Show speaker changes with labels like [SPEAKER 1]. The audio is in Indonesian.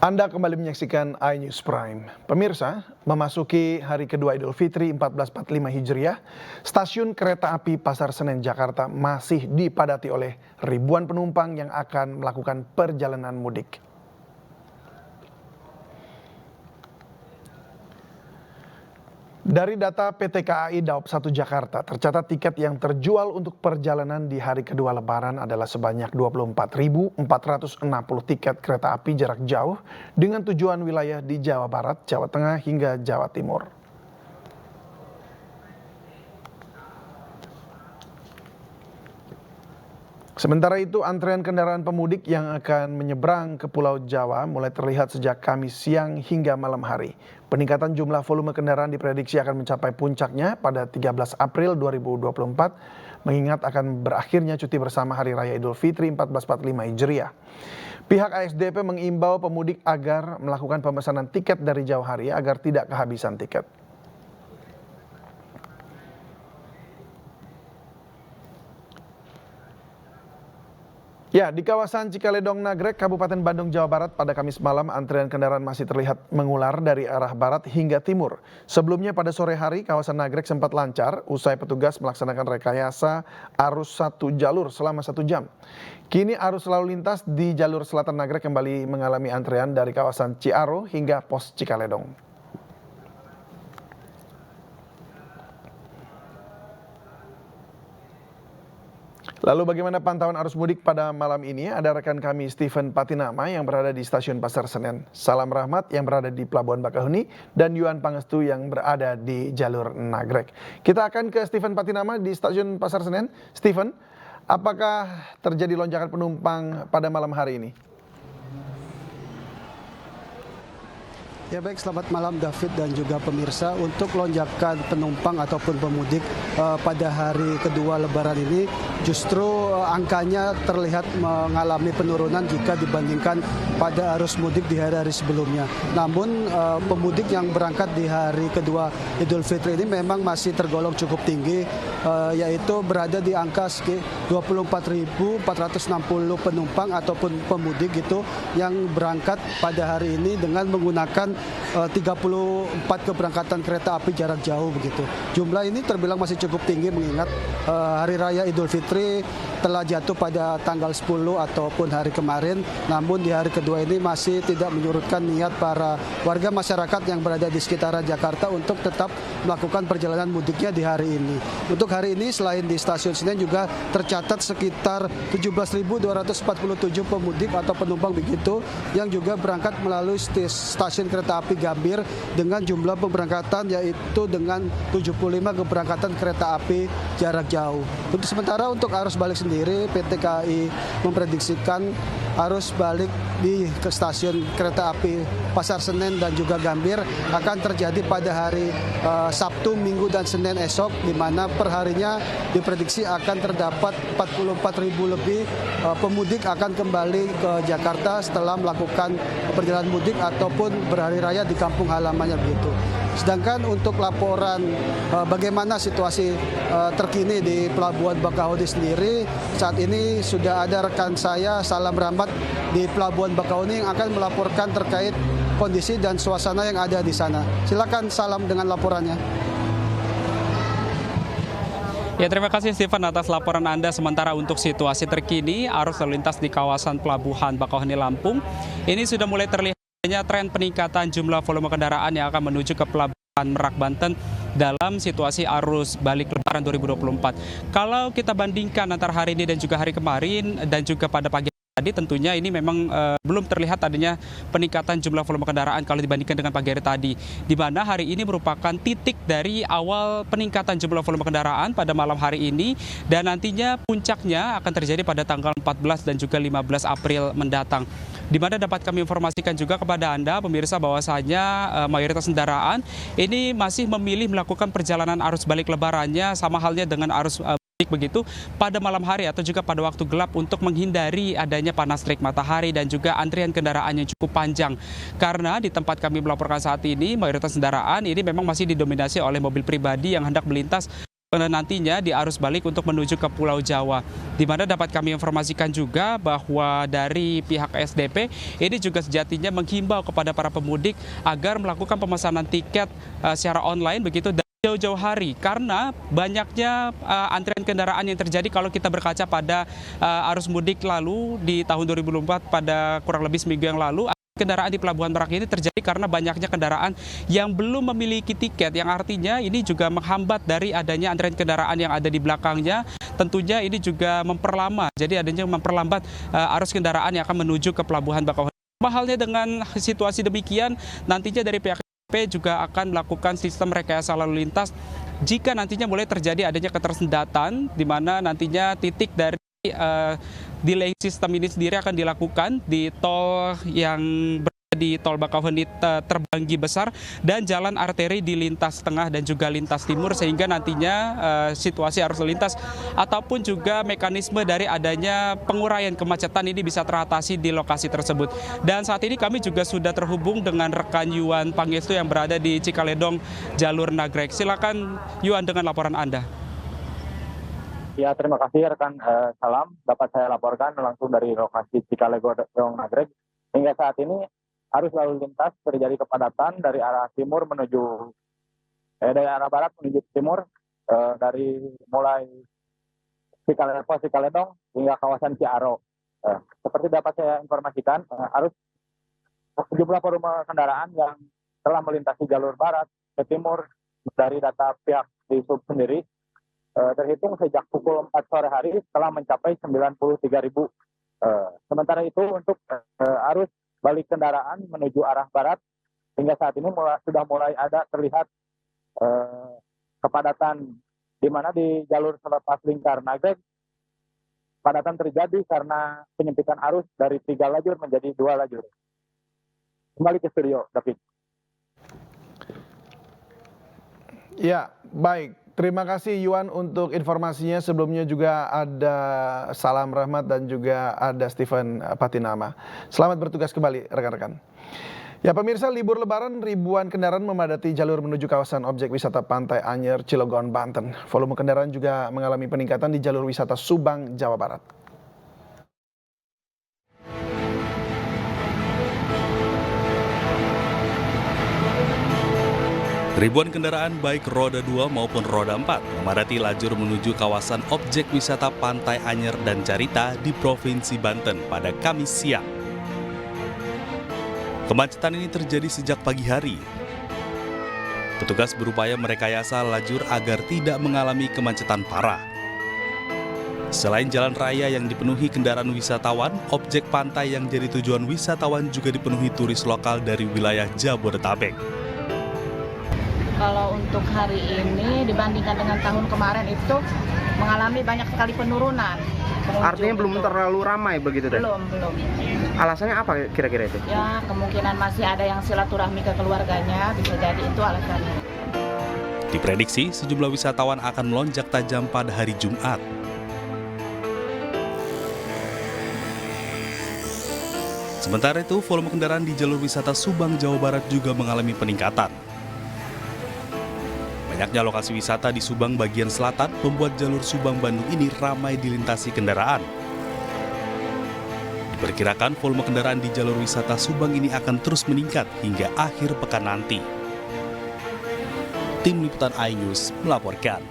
[SPEAKER 1] Anda kembali menyaksikan iNews Prime. Pemirsa, memasuki hari kedua Idul Fitri 1445 Hijriah, stasiun kereta api Pasar Senen Jakarta masih dipadati oleh ribuan penumpang yang akan melakukan perjalanan mudik. Dari data PT KAI Daob 1 Jakarta, tercatat tiket yang terjual untuk perjalanan di hari kedua Lebaran adalah sebanyak 24.460 tiket kereta api jarak jauh dengan tujuan wilayah di Jawa Barat, Jawa Tengah, hingga Jawa Timur. Sementara itu, antrean kendaraan pemudik yang akan menyeberang ke Pulau Jawa mulai terlihat sejak Kamis siang hingga malam hari. Peningkatan jumlah volume kendaraan diprediksi akan mencapai puncaknya pada 13 April 2024, mengingat akan berakhirnya cuti bersama Hari Raya Idul Fitri 1445 Hijriah. Pihak ASDP mengimbau pemudik agar melakukan pemesanan tiket dari jauh hari agar tidak kehabisan tiket. Ya, di kawasan Cikaledong Nagrek, Kabupaten Bandung, Jawa Barat pada Kamis malam antrean kendaraan masih terlihat mengular dari arah barat hingga timur. Sebelumnya pada sore hari kawasan Nagrek sempat lancar usai petugas melaksanakan rekayasa arus satu jalur selama 1 jam. Kini arus lalu lintas di jalur selatan Nagrek kembali mengalami antrean dari kawasan Ciaro hingga pos Cikaledong. Lalu bagaimana pantauan arus mudik pada malam ini? Ada rekan kami Stephen Patinama yang berada di stasiun Pasar Senen, Salam Rahmat yang berada di Pelabuhan Bakahuni, dan Yuan Pangestu yang berada di jalur Nagrek. Kita akan ke Stephen Patinama di stasiun Pasar Senen. Stephen, apakah terjadi lonjakan penumpang pada malam hari ini?
[SPEAKER 2] Ya baik, selamat malam David dan juga pemirsa. Untuk lonjakan penumpang ataupun pemudik pada hari kedua Lebaran ini justru angkanya terlihat mengalami penurunan jika dibandingkan pada arus mudik di hari-hari sebelumnya. Namun pemudik yang berangkat di hari kedua Idul Fitri ini memang masih tergolong cukup tinggi, yaitu berada di angka 24.460 penumpang ataupun pemudik gitu yang berangkat pada hari ini dengan menggunakan 34 keberangkatan kereta api jarak jauh begitu. Jumlah ini terbilang masih cukup tinggi mengingat Hari Raya Idul Fitri telah jatuh pada tanggal 10 ataupun hari kemarin. Namun di hari kedua ini masih tidak menyurutkan niat para warga masyarakat yang berada di sekitaran Jakarta untuk tetap melakukan perjalanan mudiknya di hari ini. Untuk hari ini selain di stasiun Senen juga tercatat sekitar 17.247 pemudik atau penumpang begitu yang juga berangkat melalui stasiun kereta api Gambir dengan jumlah pemberangkatan yaitu dengan 75 keberangkatan kereta api jarak jauh. Untuk sementara untuk arus balik sendiri PT KAI memprediksikan arus balik di stasiun kereta api Pasar Senen dan juga Gambir akan terjadi pada hari Sabtu, Minggu dan Senin esok, di mana perharinya diprediksi akan terdapat 44.000 lebih pemudik akan kembali ke Jakarta setelah melakukan perjalanan mudik ataupun berhari raya di kampung halamannya begitu. Sedangkan untuk laporan bagaimana situasi terkini di Pelabuhan Bakahuni sendiri, saat ini sudah ada rekan saya Salam Rahmat di Pelabuhan Bakahuni yang akan melaporkan terkait kondisi dan suasana yang ada di sana. Silakan Salam dengan laporannya.
[SPEAKER 3] Ya, terima kasih Stephen atas laporan Anda. Sementara untuk situasi terkini arus lalu lintas di kawasan Pelabuhan Bakahuni Lampung ini sudah mulai terlihat tren peningkatan jumlah volume kendaraan yang akan menuju ke Pelabuhan Merak, Banten dalam situasi arus balik Lebaran 2024. Kalau kita bandingkan antara hari ini dan juga hari kemarin dan juga pada pagi tadi, tentunya ini memang belum terlihat adanya peningkatan jumlah volume kendaraan kalau dibandingkan dengan pagi hari tadi, di mana hari ini merupakan titik dari awal peningkatan jumlah volume kendaraan pada malam hari ini, dan nantinya puncaknya akan terjadi pada tanggal 14 dan juga 15 April mendatang. Di mana dapat kami informasikan juga kepada Anda, pemirsa, bahwasanya mayoritas kendaraan ini masih memilih melakukan perjalanan arus balik lebarannya sama halnya dengan arus begitu pada malam hari atau juga pada waktu gelap untuk menghindari adanya panas terik matahari dan juga antrian kendaraan yang cukup panjang. Karena di tempat kami melaporkan saat ini mayoritas kendaraan ini memang masih didominasi oleh mobil pribadi yang hendak melintas nantinya di arus balik untuk menuju ke Pulau Jawa. Di mana dapat kami informasikan juga bahwa dari pihak SDP ini juga sejatinya menghimbau kepada para pemudik agar melakukan pemesanan tiket secara online begitu jauh-jauh hari, karena banyaknya antrian kendaraan yang terjadi kalau kita berkaca pada arus mudik lalu di tahun 2024 pada kurang lebih seminggu yang lalu. Kendaraan di Pelabuhan Merak ini terjadi karena banyaknya kendaraan yang belum memiliki tiket, yang artinya ini juga menghambat dari adanya antrian kendaraan yang ada di belakangnya. Tentunya ini juga memperlama, jadi adanya memperlambat arus kendaraan yang akan menuju ke Pelabuhan Bakauheni. Halnya dengan situasi demikian, nantinya dari pihak juga akan melakukan sistem rekayasa lalu lintas jika nantinya mulai terjadi adanya ketersendatan, di mana nantinya titik dari delay sistem ini sendiri akan dilakukan di tol yang berada di tol Bakauheni Terbanggi Besar dan jalan arteri di lintas tengah dan juga lintas timur, sehingga nantinya situasi arus lintas ataupun juga mekanisme dari adanya penguraian kemacetan ini bisa teratasi di lokasi tersebut. Dan saat ini kami juga sudah terhubung dengan rekan Yuan Pangestu yang berada di Cikaledong jalur Nagrek. Silakan Yuan dengan laporan Anda.
[SPEAKER 4] Ya, terima kasih rekan Salam. Dapat saya laporkan langsung dari lokasi Cikaledong Nagrek. Hingga saat ini arus lalu lintas terjadi kepadatan dari arah timur menuju dari arah barat menuju timur, dari mulai Cikaledong hingga kawasan Ciaro. Seperti dapat saya informasikan, arus sejumlah volume kendaraan yang telah melintasi jalur barat ke timur dari data pihak di sub sendiri terhitung sejak pukul 4 sore hari telah mencapai 93.000. Sementara itu untuk arus balik kendaraan menuju arah barat hingga saat ini sudah mulai ada terlihat kepadatan, di mana di jalur selepas lingkar Nagrek kepadatan terjadi karena penyempitan arus dari 3 lajur menjadi 2 lajur. Kembali ke studio, David.
[SPEAKER 1] Ya, baik. Terima kasih Yuan untuk informasinya. Sebelumnya juga ada Salam Rahmat dan juga ada Stephen Patinama. Selamat bertugas kembali rekan-rekan. Ya pemirsa, libur lebaran ribuan kendaraan memadati jalur menuju kawasan objek wisata Pantai Anyer, Cilegon, Banten. Volume kendaraan juga mengalami peningkatan di jalur wisata Subang, Jawa Barat.
[SPEAKER 5] Ribuan kendaraan baik roda 2 maupun roda 4 memadati lajur menuju kawasan objek wisata Pantai Anyer dan Carita di Provinsi Banten pada Kamis siang. Kemacetan ini terjadi sejak pagi hari. Petugas berupaya merekayasa lajur agar tidak mengalami kemacetan parah. Selain jalan raya yang dipenuhi kendaraan wisatawan, objek pantai yang jadi tujuan wisatawan juga dipenuhi turis lokal dari wilayah Jabodetabek.
[SPEAKER 6] Kalau untuk hari ini dibandingkan dengan tahun kemarin itu mengalami banyak sekali penurunan.
[SPEAKER 7] Artinya belum terlalu ramai begitu deh?
[SPEAKER 6] Belum.
[SPEAKER 7] Alasannya apa kira-kira itu?
[SPEAKER 6] Ya kemungkinan masih ada yang silaturahmi ke keluarganya, bisa jadi itu alasannya.
[SPEAKER 5] Diprediksi sejumlah wisatawan akan melonjak tajam pada hari Jumat. Sementara itu, volume kendaraan di jalur wisata Subang, Jawa Barat juga mengalami peningkatan. Banyaknya lokasi wisata di Subang bagian selatan membuat jalur Subang-Bandung ini ramai dilintasi kendaraan. Diperkirakan volume kendaraan di jalur wisata Subang ini akan terus meningkat hingga akhir pekan nanti. Tim Liputan iNews melaporkan.